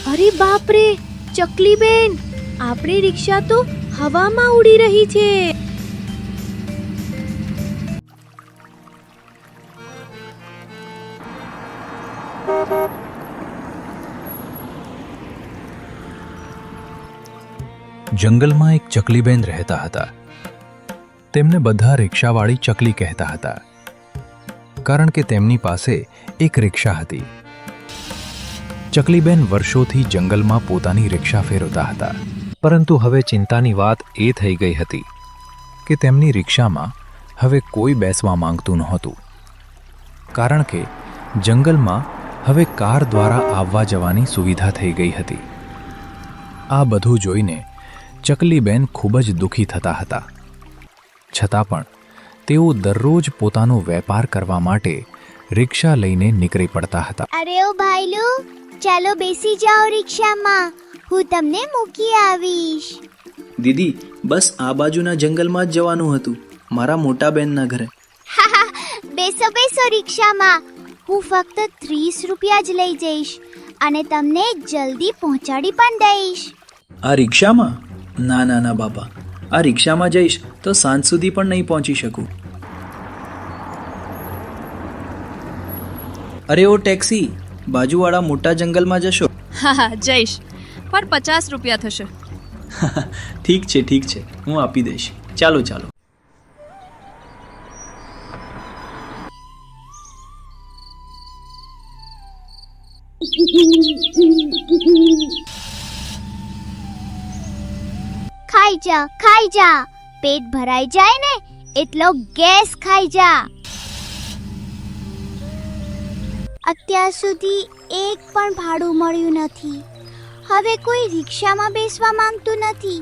અરે બાપ રે, ચકલી બેન, આપણી રિક્ષા તો હવામાં ઉડી રહી છે. જંગલમાં એક ચકલીબેન રહેતા હતા. તેમને બધા રિક્ષાવાળી ચકલી કહેતા હતા, કારણ કે તેમની પાસે એક રિક્ષા હતી. ચકલીબેન વર્ષોથી જંગલમાં પોતાની રિક્ષા ફેરવતા હતા, પરંતુ હવે ચિંતાની વાત એ થઈ ગઈ હતી કે તેમની રિક્ષામાં હવે કોઈ બેસવા માંગતું નહોતું, કારણ કે જંગલમાં હવે કાર દ્વારા આવવા જવાની સુવિધા થઈ ગઈ હતી. આ બધું જોઈને ચકલીબેન ખૂબ જ દુઃખી થતા હતા. છતાં પણ તેઓ દરરોજ પોતાનો વેપાર કરવા માટે રિક્ષા લઈને નીકળી પડતા હતા. અરે ઓ ભાઈલુ, ચાલો બેસી જાઓ રિક્ષામાં, હું તમને મૂકી આવીશ. દીદી, બસ આ બાજુના જંગલમાં જ જવાનું હતું, મારા મોટા બેનના ઘરે. બેસો બેસો રિક્ષામાં, હું ફક્ત 30 રૂપિયા જ લઈ જઈશ અને તમને જલ્દી પહોંચાડી પણ દઈશ. આ રિક્ષામાં? ના ના ના બાપા, આ રિક્ષામાં જઈશ તો સાંજ સુધી પણ નહીં પહોંચી શકું. અરે ઓ ટેક્સી, બાજુવાળા મોટા જંગલમાં જશો? હા જઈશ, પણ 50 રૂપિયા થશે. ઠીક છે, હું આપી દઈશ. ચાલો ચાલો. ખાઈ જા, પેટ ભરાઈ જાય ને એટલો ગેસ ખાઈ જા. અત્યાર સુધી એક પણ ભાડું મળ્યું નથી. હવે કોઈ રિક્ષામાં બેસવા માંગતું નથી.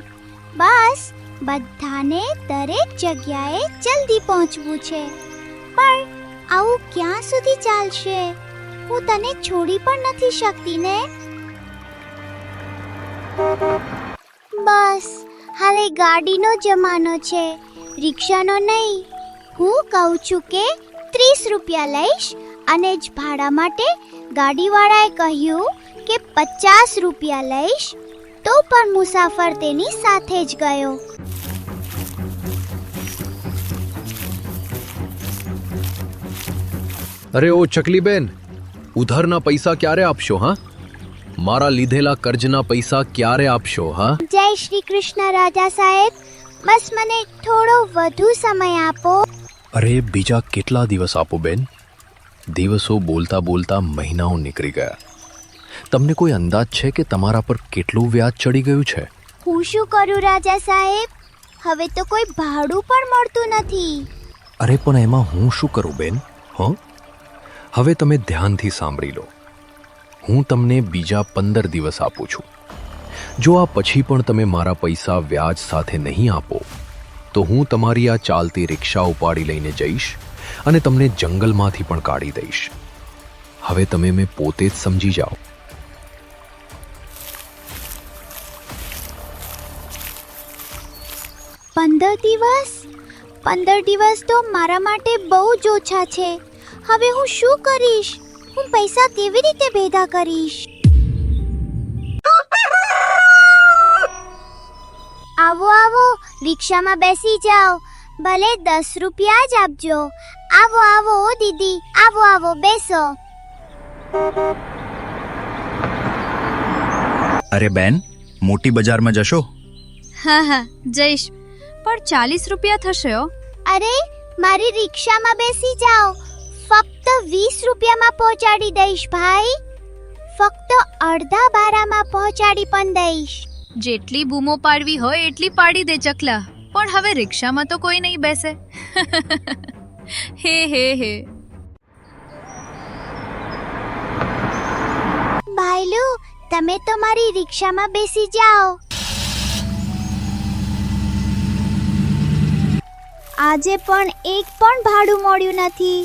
બસ બધાને દરેક જગ્યાએ જલ્દી પહોંચવું છે. પણ આવું ક્યાં સુધી ચાલશે? હું તને છોડી પણ નથી શકતી ને. બસ હવે ગાડીનો જમાનો છે, રિક્ષાનો નહીં. હું કહું છું કે 30 રૂપિયા લઈશ અને જ ભાડા માટે ગાડીવાળાએ કહ્યું કે 50 રૂપિયા લઈશ, તો પણ મુસાફર તેની સાથે જ ગયો. અરે ઓ ચકલીબેન, ઉધારના પૈસા ક્યારે આપશો? હા, મારા લીધેલા કર્જના પૈસા ક્યારે આપશો? હા. જય શ્રી કૃષ્ણ રાજા સાહેબ, બસ મને થોડો વધુ સમય આપો. અરે બીજા કેટલા દિવસ આપો બેન? દિવસો બોલતા બોલતા મહિનાઓ નીકળી ગયા. તમને કોઈ અંદાજ છે કે તમારા પર કેટલું વ્યાજ ચડી ગયું છે? હું શું કરું રાજા સાહેબ, હવે તો કોઈ ભાડું પણ મળતું નથી. અરે પણ એમાં હું શું કરું બેન? હવે તમે ધ્યાનથી સાંભળી લો. હું તમને બીજા 15 દિવસ આપું છું. જો આ પછી પણ તમે મારા પૈસા વ્યાજ સાથે નહીં આપો તો હું તમારી આ ચાલતી રિક્ષા ઉપાડી લઈને જઈશ અને તમને જંગલમાંથી પણ કાઢી દઈશ. હવે તમે મેં પોતે જ સમજી જાઓ. પંદર દિવસ તો મારા માટે બહુ જ ઓછા છે. હવે હું શું કરીશ? હું પૈસા કેવી રીતે ભેગા કરીશ? આવો, રિક્ષામાં બેસી જાઓ. ભલે 10 રૂપિયા જ આપજો. આવો દીદી, આવો બેસો. અરે બેન, મોટી બજારમાં જશો? હા જઈશ, પણ 40 રૂપિયા થશે. અરે મારી રિક્ષામાં બેસી જાઓ, ફક્ત 20 રૂપિયામાં પહોંચાડી દઈશ ભાઈ. ફક્ત અડધા ભાડામાં પહોંચાડી પણ દઈશ. જેટલી બૂમો પાડવી હોય એટલી પાડી દે ચકલા, પણ હવે રિક્ષામાં તો કોઈ નહીં બેસે. હે. ભાઈલુ, તમે તો મારી રિક્ષામાં બેસી જાઓ. આજે પણ એક પણ ભાડું મળ્યું નથી.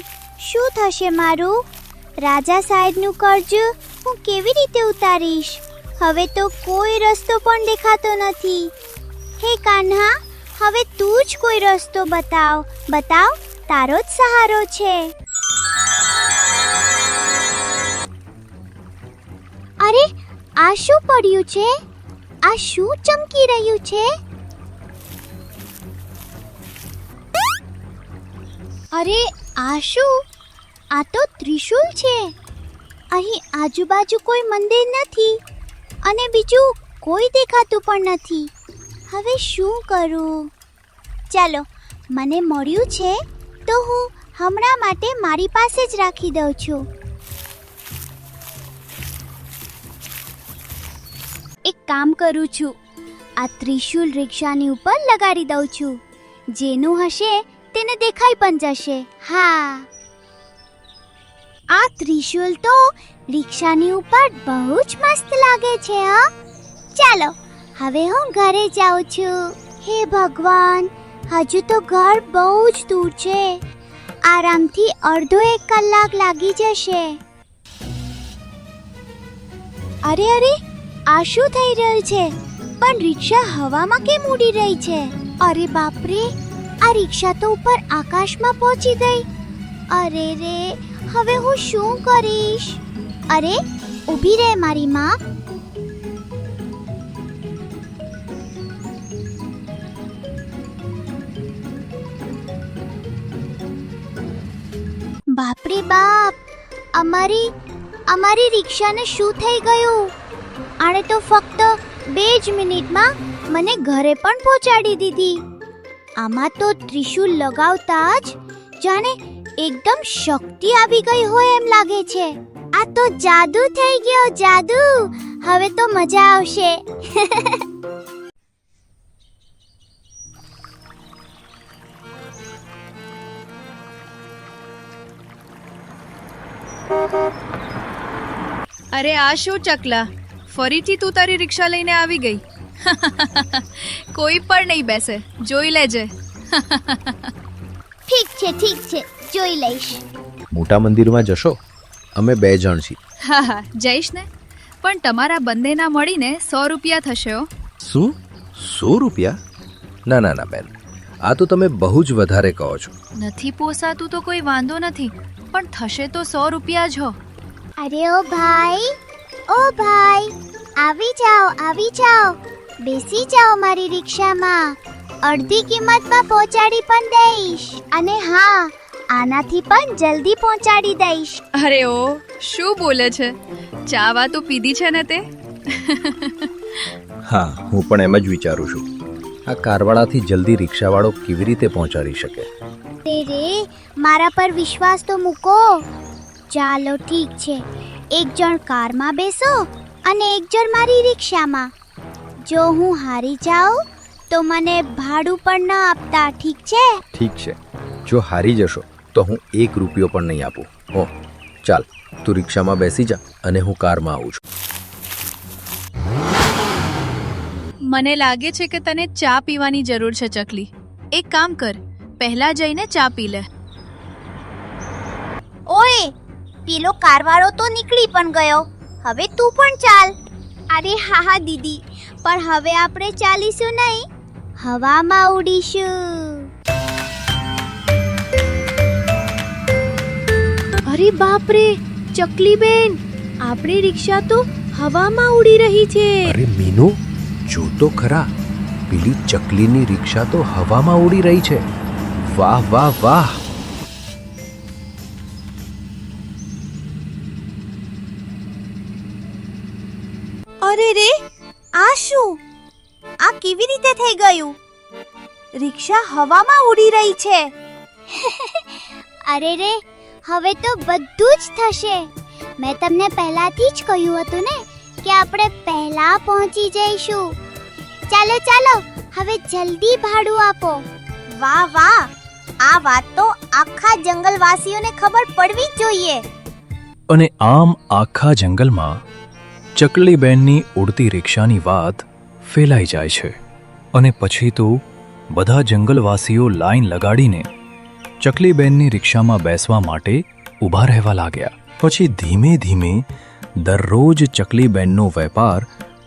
શું થશે મારું? રાજા સાહેબનું કર્જ હું કેવી રીતે ઉતારીશ? હવે તો કોઈ રસ્તો પણ દેખાતો નથી. હે કાન્હા, હવે તું જ કોઈ રસ્તો બતાવ, તારો જ સહારો છે. અરે આ શું પડ્યું છે? આ શું ચમકી રહ્યું છે? અરે આ શું? આ તો ત્રિશૂલ છે. અહીં આજુબાજુ કોઈ મંદિર નથી અને બીજું કોઈ દેખાતું પણ નથી. હવે શું કરું? ચાલો, મને મળ્યું છે તો હું હમણાં માટે મારી પાસે જ રાખી દઉં છું. એક કામ કરું છું, આ ત્રિશૂલ રિક્ષાની ઉપર લગાડી દઉં છું. જેનું હશે તેને દેખાઈ પણ જશે. હા, આ ત્રિશૂલ તો રિક્ષાની ઉપર બહુ જ મસ્ત લાગે છે. હા, ચાલો હવે હું ઘરે જાઉં છું. હે ભગવાન, હજુ તો ઘર બહુ જ દૂર છે. આરામથી અડધો 1 કલાક લાગી જશે. અરે અરે, આ શું થઈ રહ્યું છે? પણ રિક્ષા હવામાં કેમ ઉડી રહી છે? અરે બાપરે, આ રિક્ષા તો ઉપર આકાશમાં પહોંચી ગઈ. અરે રે, હવે હું શું કરીશ? અરે ઊભી રહે મારી માં. બાપરે બાપ, અમારી રિક્ષાને શું થઈ ગયું? આણે તો ફક્ત 2 જ મિનિટમાં મને ઘરે પણ પહોંચાડી દીધી. આમાં તો ત્રિશૂલ લગાવતા જ જાણે એકદમ શક્તિ આવી ગઈ હોય એમ લાગે છે. આ તો જાદુ થઈ ગયો, જાદુ. હવે તો મજા આવશે. અરે આ શું ચકલા, ફરીથી તું તારી રિક્ષા લઈને આવી ગઈ. કોઈ પણ નહીં બેસે, જોઈ લેજે. ઠીક છે, જોઈ લઈશ. મોટા મંદિરમાં જશો? અમે 2 જણ છીએ. હા હા, જઈશ ને. પણ તમારા બંનેના મળીને 100 રૂપિયા થશે. શું? 100 રૂપિયા? ના ના ના બેન, આ તો તમે બહુ જ વધારે કહો છો. નથી પોસાતું તો કોઈ વાંધો નથી, પણ થશે તો 100 રૂપિયા જ હો. અરે ઓ ભાઈ, આવી જાઓ. બેસી જાઓ મારી રિક્ષામાં. અડધી કિંમતમાં પહોંચાડી પણ દઈશ. અને હા, આનાથી પણ જલ્દી પહોંચાડી દઈશ. અરે ઓ, શું બોલે છે? ચા તો પીધી છે ને તે? હા, હું પણ એમ જ વિચારું છું. આ કારવાળાથી જલ્દી રિક્ષાવાળો કેવી રીતે પહોંચાડી શકે? રે, મારા પર વિશ્વાસ તો મૂકો. ચાલો ઠીક છે, 1 જણ કારમાં બેસો અને 1 જણ મારી રિક્ષામાં. જો હું હારી જાઉં તો મને ભાડું પણ ન આપતા, ઠીક છે? ઠીક છે, જો હારી જશો તો હું 1 રૂપિયો પણ નહીં આપું. હો, ચાલ તું રિક્ષામાં બેસી જા અને હું કારમાં આવું છું. મને લાગે છે કે તને ચા પીવાની જરૂર છે ચકલી. એક કામ કર, પહેલા જઈને ચા પી લે. ઓય, પેલો કારવાળો તો નીકળી પણ ગયો. હવે તું પણ ચાલ. અરે હા દીદી, પણ હવે આપણે ચાલીશું નહીં, હવામાં ઉડીશું. અરે બાપરે, ચકલી બેન, આપણી રિક્ષા તો હવામાં ઉડી રહી છે. અરે મીનુ, જો તો ખરા, પેલી ચકલીની રિક્ષા તો હવામાં ઉડી રહી છે. વાહ વાહ વાહ. અરે રે, આ શું? આ કેવી રીતે થઈ ગયું? રિક્ષા હવામાં ઉડી રહી છે. અરે રે, હવે તો બધું જ થશે. મેં તમને પહેલાથી જ કહ્યું હતું ને કે આપણે પહેલા પહોંચી જઈશું. ચાલો, હવે જલ્દી ભાડું આપો. વાહ વાહ, આ વાત તો આખા જંગલવાસીઓને ખબર પડવી જ જોઈએ. અને આમ આખા જંગલમાં ચકલીબેનની ઉડતી રિક્ષાની વાત ફેલાઈ જાય છે. અને પછી તો બધા જંગલવાસીઓ લાઈન લગાડીને ચકલીબેનની રિક્ષામાં બેસવા માટે ઊભા રહેવા લાગ્યા. પછી ધીમે ધીમે દરરોજ ચકલીબેનનો વેપાર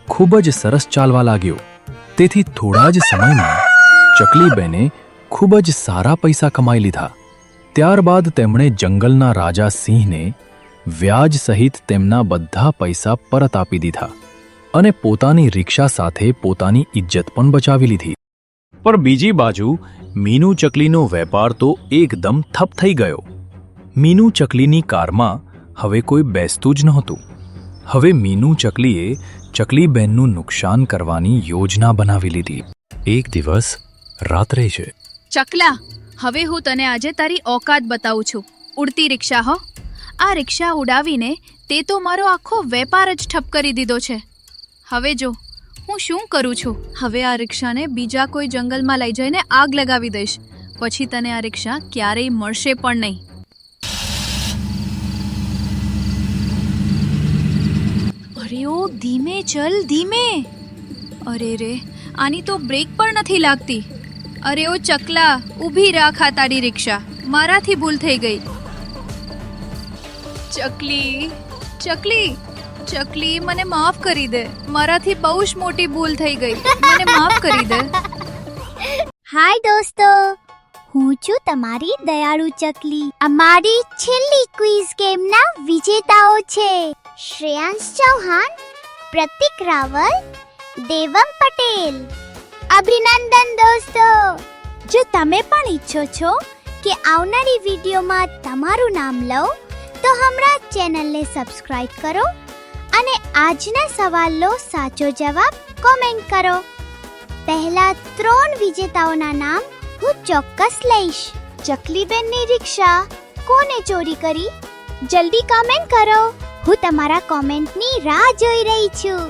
ખૂબ જ સરસ ચાલવા લાગ્યો. તેથી થોડા જ સમયમાં ચકલીબેને ખૂબ જ સારા પૈસા કમાઈ લીધા. ત્યારબાદ તેમણે જંગલના રાજા સિંહને વ્યાજ સહિત તેમના બધા પૈસા પરત આપી દીધા. અને પોતાની રિક્ષા સાથે પોતાની ઇજ્જત પણ બચાવી લીધી. પણ બીજી બાજુ મીનુ ચકલીનો વેપાર તો એકદમ ઠપ થઈ ગયો. મીનુ ચકલીની કારમાં હવે કોઈ બેસતું જ નહોતું. હવે મીનુ ચકલીએ ચકલીબેનનું નુકસાન કરવાની યોજના બનાવી લીધી. એક દિવસ રાત્રે છે. ચકલા, હવે હું તને આજે તારી ઓકાત બતાવું છું. ઉડતી રિક્ષા હો. આ રિક્ષા ઉડાવીને તે તો મારો આખો વેપાર જ ઠપ કરી દીધો છે. હવે જો હું શું કરું છું. હવે આ રિક્ષાને બીજા કોઈ જંગલમાં લઈ જઈને આગ લગાવી દઈશ. પછી તને આ રિક્ષા ક્યારેય મળશે પણ નહીં. અરે ઓ, ધીમે ચલ, ધીમે. અરે રે, આની તો બ્રેક પણ નથી લાગતી. અરે ઓ ચકલા, ઊભી રાખ આ તારી રિક્ષા. મારાથી ભૂલ થઈ ગઈ. ચકલી, ચકલી, ચકલી, મને માફ કરી દે. મારાથી બહુ જ મોટી ભૂલ થઈ ગઈ. મને માફ કરી દે. હાય દોસ્તો, હું છું તમારી દયાળુ ચકલી. અમારી છેલ્લી ક્વિઝ ગેમના વિજેતાઓ છે શ્રેયાંશ ચૌહાણ, પ્રતિક રાવલ, દેવમ પટેલ. અભિનંદન દોસ્તો. જો તમે પણ ઈચ્છો છો કે આવનારી વિડીયોમાં તમારું નામ લઉં તો હમણાં ચેનલને સબસ્ક્રાઇબ કરો અને આજના સવાલનો સાચો જવાબ કોમેન્ટ કરો. પહેલા 3 વિજેતાઓના નામ હું ચોક્કસ લઈશ. ચકલીબેનની રિક્ષા કોને ચોરી કરી? જલ્દી કોમેન્ટ કરો. હું તમારા કોમેન્ટની રાહ જોઈ રહી છું.